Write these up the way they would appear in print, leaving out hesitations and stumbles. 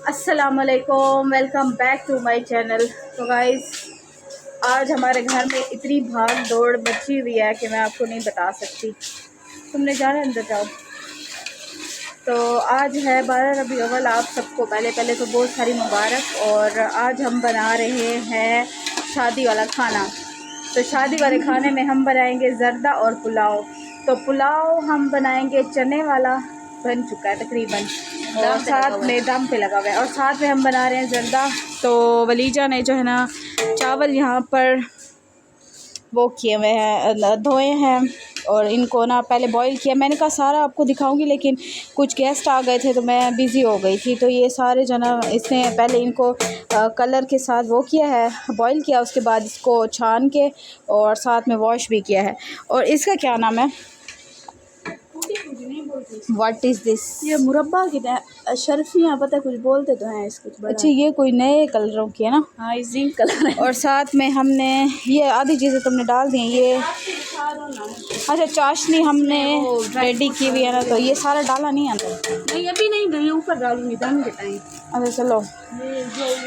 अस्सलामुअलैकुम, welcome back to my channel. तो guys आज हमारे घर में इतनी भाग दौड़ मची हुई है कि मैं आपको नहीं बता सकती। तुमने जाना अंदर जाओ। तो आज है 12 रबी अव्वल। आप सबको पहले तो बहुत सारी मुबारक। और आज हम बना रहे हैं शादी वाला खाना। तो शादी वाले खाने में हम बनाएंगे ज़र्दा और पुलाव। तो पुलाव हम बनाएंगे चने वाला, बन चुका है तकरीबन, और साथ में दम पे लगा हुआ है। और साथ में हम बना रहे हैं ज़र्दा। तो वलीजा ने जो है ना चावल यहाँ पर वो किए हुए हैं, धोए हैं और इनको ना पहले बॉईल किया। मैंने कहा सारा आपको दिखाऊंगी, लेकिन कुछ गेस्ट आ गए थे तो मैं बिज़ी हो गई थी। तो ये सारे जो ना इसने पहले इनको कलर के साथ वो किया है, बॉईल किया, उसके बाद इसको छान के और साथ में वॉश भी किया है। और इसका क्या नाम है, व्हाट इज़ दिस? ये मुरब्बा की शर्फियाँ, पता कुछ बोलते तो हैं इसको। अच्छा, ये कोई नए कलरों की है ना? हाँ, ये जिंक कलर है। और साथ में हमने ये आधी चीज़ें तुमने डाल दी हैं। ये अच्छा चाशनी हमने रेडी की हुई है ना, तो ये सारा डाला नहीं आता? नहीं, अभी नहीं, ये ऊपर डालूंगी दम के टाइम। अच्छा चलो।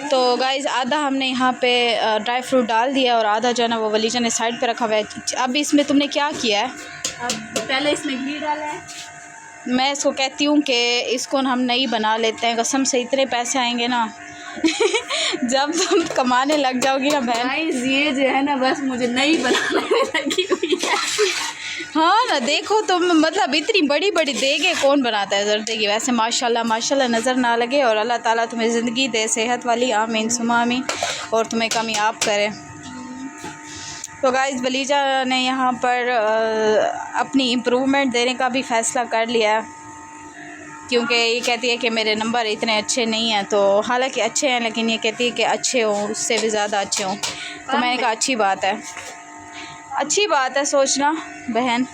तो गाइज़ आधा हमने यहाँ पे ड्राई फ्रूट डाल दिया और आधा जो है ना वो वलीजा ने साइड पे रखा हुआ है। अब इसमें तुमने क्या किया है? अब पहले इसमें घी डाला है। मैं इसको कहती हूँ कि इसको हम नहीं बना लेते हैं, कसम से इतने पैसे आएंगे ना जब तुम कमाने लग जाओगी ना बहन। गाइस ये जो है ना बस मुझे नहीं बनाने में लगी हुई है। हाँ ना, देखो तुम, मतलब इतनी बड़ी बड़ी देगे कौन बनाता है ज़र्दे की। वैसे माशाल्लाह माशाल्लाह नज़र ना लगे और अल्लाह ताला तुम्हें ज़िंदगी दे सेहत वाली, आमीन सुमा आमीन, और तुम्हें कामयाब करे। तो गाइस वलीजा ने यहाँ पर अपनी इम्प्रूवमेंट देने का भी फ़ैसला कर लिया है, क्योंकि ये कहती है कि मेरे नंबर इतने अच्छे नहीं हैं। तो हालांकि अच्छे हैं, लेकिन ये कहती है कि अच्छे हों, उससे भी ज़्यादा अच्छे हों। तो मैंने कहा अच्छी बात है, अच्छी बात है सोचना बहन।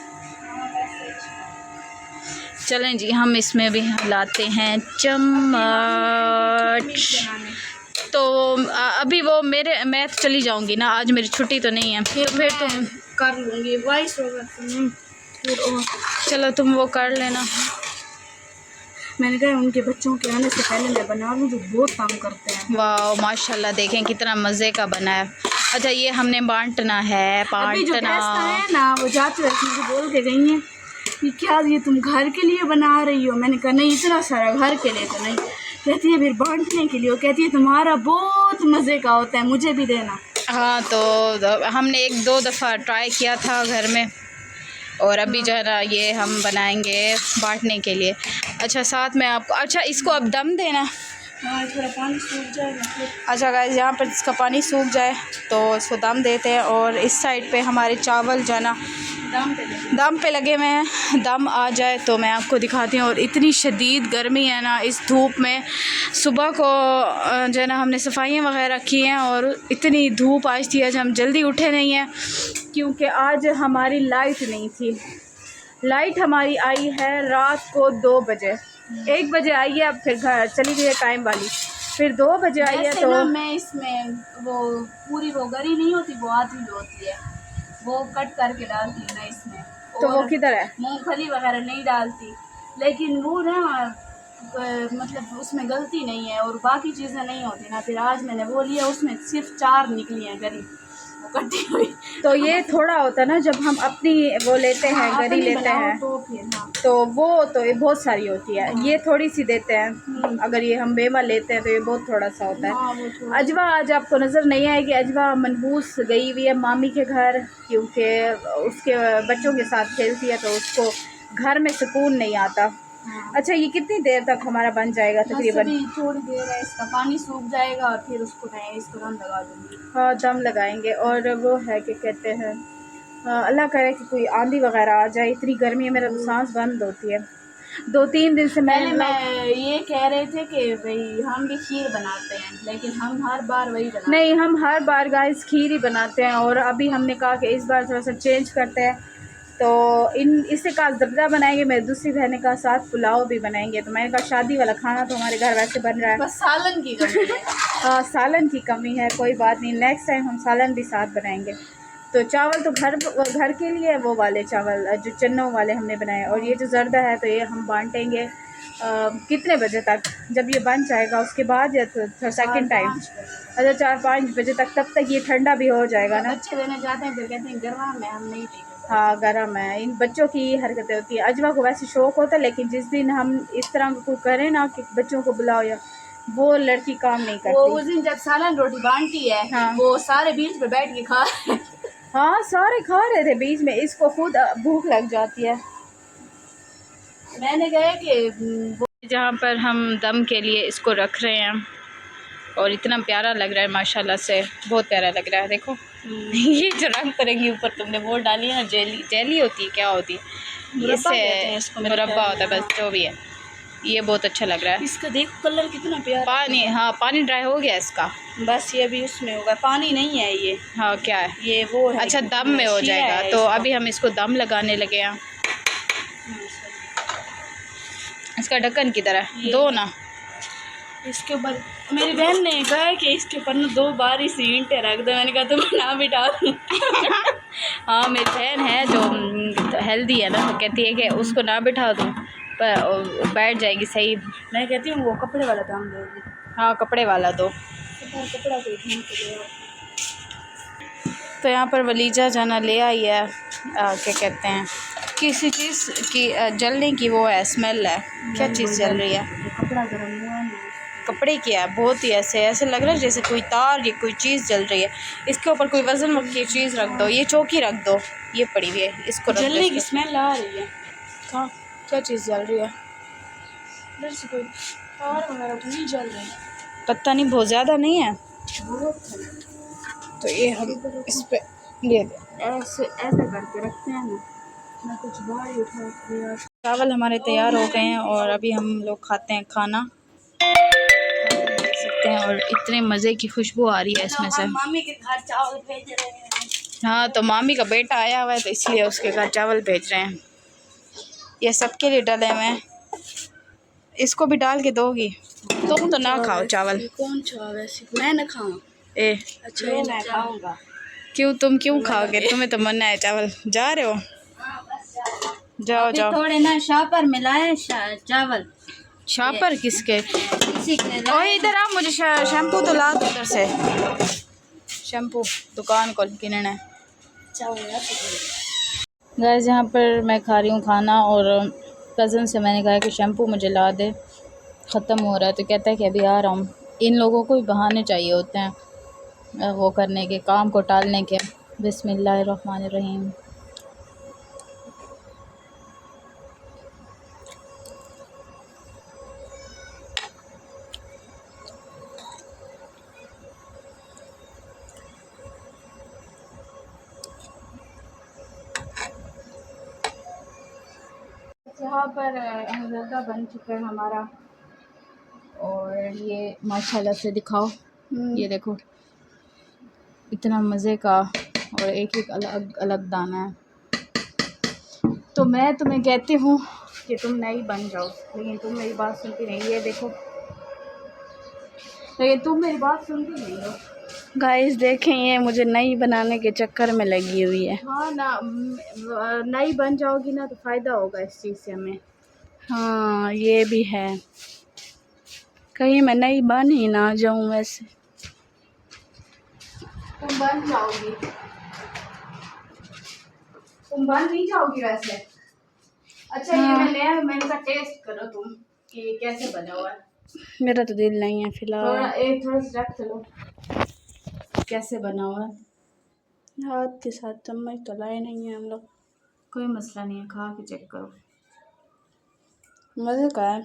चलें जी, हम इसमें भी लाते हैं चम्मच। तो अभी वो मैं तो चली जाऊंगी ना, आज मेरी छुट्टी तो नहीं है। फिर तुम कर लूँगी वॉइस ओवर। चलो तुम वो कर लेना। मैंने कहा उनके बच्चों के आने से पहले मैं बना लूँ, जो बहुत काम करते हैं। वाह माशाल्लाह, देखें कितना मज़े का बना है। अच्छा ये हमने बांटना है, अभी जो बांटना है ना वो जाते वक्त मुझे बोल के गई हैं कि क्या ये तुम घर के लिए बना रही हो? मैंने कहा नहीं, इतना सारा घर के लिए तो नहीं। कहती है फिर बांटने के लिए। कहती है तुम्हारा बहुत मज़े का होता है, मुझे भी देना। हाँ, तो हमने 1-2 दफ़ा ट्राई किया था घर में, और अभी जो है ना ये हम बनाएंगे बांटने के लिए। अच्छा साथ में आपको, अच्छा इसको अब दम देना। हाँ, थोड़ा पानी सूख जाएगा। अच्छा गाइस, यहाँ पर इसका पानी सूख जाए तो इसको दम देते हैं। और इस साइड पे हमारे चावल जो है ना दम पे लगे हुए हैं। दम आ जाए तो मैं आपको दिखाती हूँ। और इतनी शदीद गर्मी है ना इस धूप में। सुबह को जो है ना हमने सफाइयाँ वगैरह की हैं, और इतनी धूप आज थी। आज हम जल्दी उठे नहीं हैं क्योंकि आज हमारी लाइट नहीं थी। लाइट हमारी आई है रात को 2 बजे, 1 बजे आई है, अब फिर घर चली गई है टाइम वाली, फिर 2 बजे आई है। तो ना मैं इसमें वो पूरी वो गरी नहीं होती, वो आधी जो होती है वो कट करके डालती हूँ ना इसमें। तो वो किधर है? मूंगफली वगैरह नहीं डालती, लेकिन वो ना मतलब उसमें गलती नहीं है और बाकी चीज़ें नहीं होती ना। फिर आज मैंने वो लिया, उसमें सिर्फ 4 निकली हैं गरी वो कटी हुई। तो ये थोड़ा होता है ना, जब हम अपनी वो लेते हैं, गरी लेते हैं तो फिर तो वो तो ये बहुत सारी होती है। ये थोड़ी सी देते हैं। अगर ये हम बेवा लेते हैं तो ये बहुत थोड़ा सा होता है। अजवा आज आपको नज़र नहीं आएगी। अजवा मनहूस गई हुई है मामी के घर, क्योंकि उसके बच्चों के साथ खेलती है तो उसको घर में सुकून नहीं आता। अच्छा ये कितनी देर तक हमारा बन जाएगा? तकरीबन थोड़ी देर है, इसका पानी सूख जाएगा और फिर उसको मैं इसको दम लगा दूँगी। हाँ दम लगाएंगे। और वो है कि कहते हैं अल्लाह करे कि कोई आंधी वगैरह आ जाए। इतनी गर्मी है, मेरा तो सांस बंद होती है। 2-3 दिन से मैं ये कह रहे थे कि भाई हम भी खीर बनाते हैं, लेकिन हम हर बार वही बनाते नहीं, हम हर बार गाइस खीर ही बनाते हैं। और अभी हमने कहा कि इस बार थोड़ा सा चेंज करते हैं, तो इससे का ज़र्दा बनाएंगे। मेरी दूसरी बहन ने कहा साथ पुलाव भी बनाएंगे। तो मैंने कहा शादी वाला खाना तो हमारे घर वैसे बन रहा है, बस सालन की कमी है। हाँ सालन की कमी है, कोई बात नहीं, नेक्स्ट टाइम हम सालन भी साथ बनाएंगे। तो चावल तो घर के लिए वो वाले चावल जो चन्नों वाले हमने बनाए। और ये जो ज़र्दा है तो ये हम बांटेंगे कितने बजे तक, जब ये बन जाएगा उसके बाद या तो सेकंड टाइम? अच्छा 4-5 बजे तक, तब तक ये ठंडा भी हो जाएगा ना? बच्चे देने जाते हैं फिर कहते हैं गर्म है, हम नहीं पीते। हाँ गर्म है, इन बच्चों की हरकतें होती हैं। अजवा को वैसे शौक होता है, लेकिन जिस दिन हम इस तरह को करें ना कि बच्चों को बुलाओ, या वो लड़की काम नहीं वो करती। उस दिन जब सालन रोटी बांटती है, हाँ वो सारे बीच पे बैठ के खा रहे हैं। हाँ सारे खा रहे थे बीच में, इसको खुद भूख लग जाती है। मैंने कहा कि जहाँ पर हम दम के लिए इसको रख रहे हैं, और इतना प्यारा लग रहा है माशाल्लाह से, बहुत प्यारा लग रहा है। देखो ये जो रंग बिरंगी ऊपर तुमने वो डाली है ना, जेली जेली होती है, क्या होती है, इससे मुरब्बा होता है, बस जो भी है, ये बहुत अच्छा लग रहा है। इसका देखो कलर कितना प्यारा। पानी, हाँ पानी ड्राई हो गया इसका, बस ये भी उसमें होगा, पानी नहीं है ये। हाँ क्या है ये वो है, अच्छा दम में हो जाएगा। तो अभी हम इसको दम लगाने लगे हैं। इसका ढक्कन किधर है? दो ना इसके ऊपर मेरी बहन ने कहा कि इसके ऊपर ना 2 बारी सी ईंटें रख दो। मैंने कहा तुम ना बिठा दूँ। हाँ मेरी बहन है जो हेल्दी है ना, वो कहती है कि उसको ना बिठा दूँ पर बैठ जाएगी सही। मैं कहती हूँ वो कपड़े वाला दाम दो। हाँ कपड़े वाला दो। कपड़ा कोई ढूंढ के ले आओ। तो यहाँ पर वलीजा जाना ले आई है, क्या कहते हैं, किसी चीज़ की जलने की वो है, स्मेल है। क्या चीज़ जल रही है? कपड़ा गर्म हुआ है। कपड़े की है, बहुत ही ऐसे लग रहा है जैसे कोई तार या कोई चीज़ जल रही है। इसके ऊपर कोई वजन की चीज़ रख दो, ये चौकी रख दो, ये पड़ी हुई है, इसको रख दो। जलने की स्मेल आ रही है। कहाँ? क्या चीज़ जल रही है? इधर से कोई तार वगैरह तो नहीं जल रही। पता नहीं, बहुत ज़्यादा नहीं है। बहुत है। तो ये हम इस पे ये ऐसे करके रखते हैं ना, मैं कुछ बाहर उठा लिया। चावल हमारे तैयार हो गए हैं और अभी हम लोग खाते हैं खाना, देख सकते हैं। और इतने मज़े की खुशबू आ रही है इसमें से। मामी के घर चावल भेज रहे हैं। हाँ तो मामी का बेटा आया हुआ है तो इसलिए उसके घर चावल भेज रहे हैं। ये सबके लिए डले हुए हैं, इसको भी डाल के दोगी? तुम तो ना खाओ चावल। कौन सा वैसे मैं ना खाऊं? ए अच्छा ये मैं खाऊंगा। क्यों, तुम क्यों खाओगे? तुम्हें तो मना है चावल। जा रहे हो? जाओ जाओ। थोड़े ना शापर मिलाए चावल। शापर किसके? किसी के ओए इधर आ, मुझे शैम्पू तो ला दो उधर से। शैम्पू दुकान को किनना है। गाइस यहाँ पर मैं खा रही हूँ खाना, और कज़न से मैंने कहा कि शैम्पू मुझे ला दे, ख़त्म हो रहा है। तो कहता है कि अभी आ रहा हूँ। इन लोगों को भी बहाने चाहिए होते हैं वो करने के, काम को टालने के। बिस्मिल्लाहिर्रहमानिर्रहीम। यहाँ पर हज़रदा बन चुका है हमारा, और ये माशाल्लाह से दिखाओ, ये देखो इतना मज़े का, और एक एक अलग अलग दाना है। तो मैं तुम्हें कहती हूँ कि तुम नहीं बन जाओ, लेकिन तुम मेरी बात सुनती नहीं। ये देखो, लेकिन तुम मेरी बात सुनती नहीं हो। गाइस देखें, ये मुझे नई बनाने के चक्कर में लगी हुई है। हाँ ना, नई बन जाओगी ना तो फ़ायदा होगा इस चीज़ से हमें। हाँ ये भी है, कहीं मैं नई बन ही ना जाऊं। वैसे तुम बन जाओगी, तुम बन नहीं जाओगी वैसे। अच्छा हाँ। ये मैंने कहा टेस्ट करो तुम कि ये कैसे बना हुआ है। मेरा तो दिल नहीं है फिलहाल। थोड़ा सा रख लो, कैसे बना हुआ है। हाथ के साथ चम्मच तो लाए नहीं है हम लोग। कोई मसला नहीं है, खा के चेक करो। मज़े का है।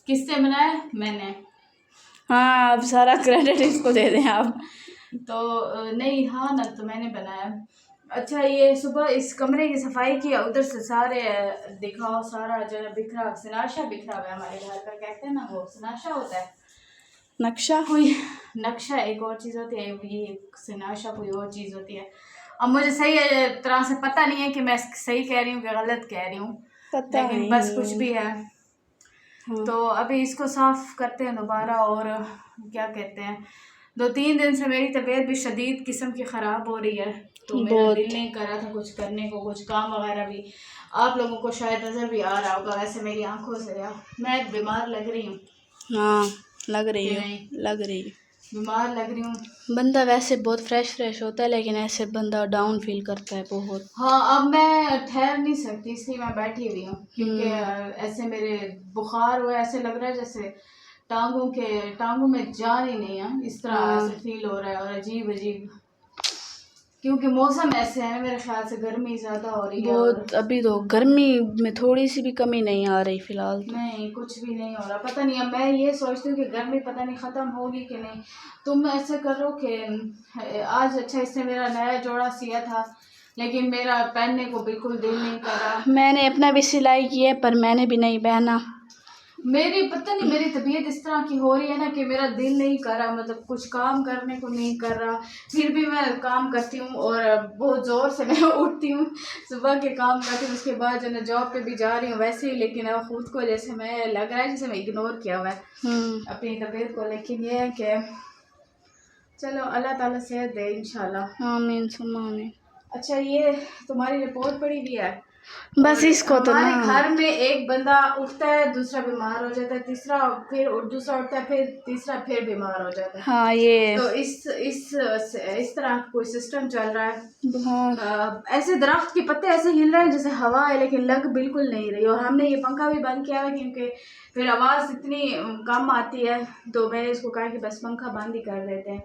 किससे बनाया? मैंने। हाँ अब सारा क्रेडिट इसको दे दें आप। तो नहीं, हाँ ना, तो मैंने बनाया। अच्छा ये सुबह इस कमरे की सफाई किया, उधर से सारे दिखाओ, सारा जो है बिखरा, सनाशा बिखरा हुआ है हमारे घर पर। कहते हैं ना वो सनाशा होता है, नक्शा। कोई नक्शा एक और चीज़ होती है, ये सनाशा कोई और चीज़ होती है। अब मुझे सही तरह से पता नहीं है कि मैं सही कह रही हूँ कि गलत कह रही हूँ, लेकिन बस कुछ भी है। हाँ। तो अभी इसको साफ़ करते हैं दोबारा, और क्या कहते हैं, 2-3 दिन से मेरी तबीयत भी शदीद किस्म की ख़राब हो रही है, तो मेरा दिल नहीं कर रहा था कुछ करने को, कुछ काम वगैरह भी। आप लोगों को शायद नज़र भी आ रहा होगा वैसे मेरी आंखों से, यार मैं बीमार लग रही हूँ। हाँ लग रही कि है, नहीं? लग रही है। बीमार लग रही हूँ। बंदा वैसे बहुत फ्रेश होता है, लेकिन ऐसे बंदा डाउन फील करता है बहुत। हाँ अब मैं ठहर नहीं सकती, इसलिए मैं बैठी हुई हूँ, क्योंकि ऐसे मेरे बुखार हुआ, ऐसे लग रहा है जैसे टांगों में जान ही नहीं है, इस तरह ऐसे फील हो रहा है, और अजीब अजीब, क्योंकि मौसम ऐसे है, मेरे ख्याल से गर्मी ज़्यादा हो रही है। बहुत अभी तो गर्मी में थोड़ी सी भी कमी नहीं आ रही फिलहाल तो। नहीं कुछ भी नहीं हो रहा, पता नहीं। अब मैं ये सोचती हूँ कि गर्मी पता नहीं ख़त्म होगी कि नहीं। तुम ऐसे करो कि आज, अच्छा इसने मेरा नया जोड़ा सिया था, लेकिन मेरा पहनने को बिल्कुल दिल नहीं कर रहा। मैंने अपना भी सिलाई की है, पर मैंने भी नहीं पहना। मेरी पता नहीं, मेरी तबीयत इस तरह की हो रही है ना कि मेरा दिल नहीं कर रहा, मतलब कुछ काम करने को नहीं कर रहा। फिर भी मैं काम करती हूँ और बहुत ज़ोर से मैं उठती हूँ, सुबह के काम करती हूँ, उसके बाद जो है जॉब पे भी जा रही हूँ वैसे ही, लेकिन अब खुद को जैसे मैं लग रहा है जैसे मैं इग्नोर किया हुआ है अपनी तबीयत को। लेकिन ये है कि चलो अल्लाह ताला सेहत दे इंशाल्लाह। आमीन सुम्मा आमीन। अच्छा ये तुम्हारी रिपोर्ट पड़ी हुई है, बस इसको तो ना, हमारे घर में एक बंदा उठता है, दूसरा बीमार हो जाता है, तीसरा फिर दूसरा उठता है, फिर तीसरा फिर बीमार हो जाता है। हाँ ये तो इस तरह कोई सिस्टम चल रहा है। हाँ ऐसे दरख्त के पत्ते ऐसे हिल रहे हैं जैसे हवा है, लेकिन लग बिल्कुल नहीं रही। और हमने ये पंखा भी बंद किया है क्योंकि फिर आवाज़ इतनी कम आती है, तो मैंने इसको कहा कि बस पंखा बंद ही कर देते हैं।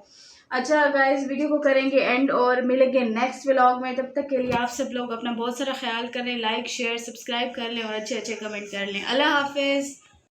अच्छा गाइस, वीडियो को करेंगे एंड और मिलेंगे नेक्स्ट व्लॉग में। तब तक के लिए आप सब लोग अपना बहुत सारा ख्याल करें, लाइक शेयर सब्सक्राइब कर लें और अच्छे अच्छे कमेंट कर लें। अल्लाह हाफिज़।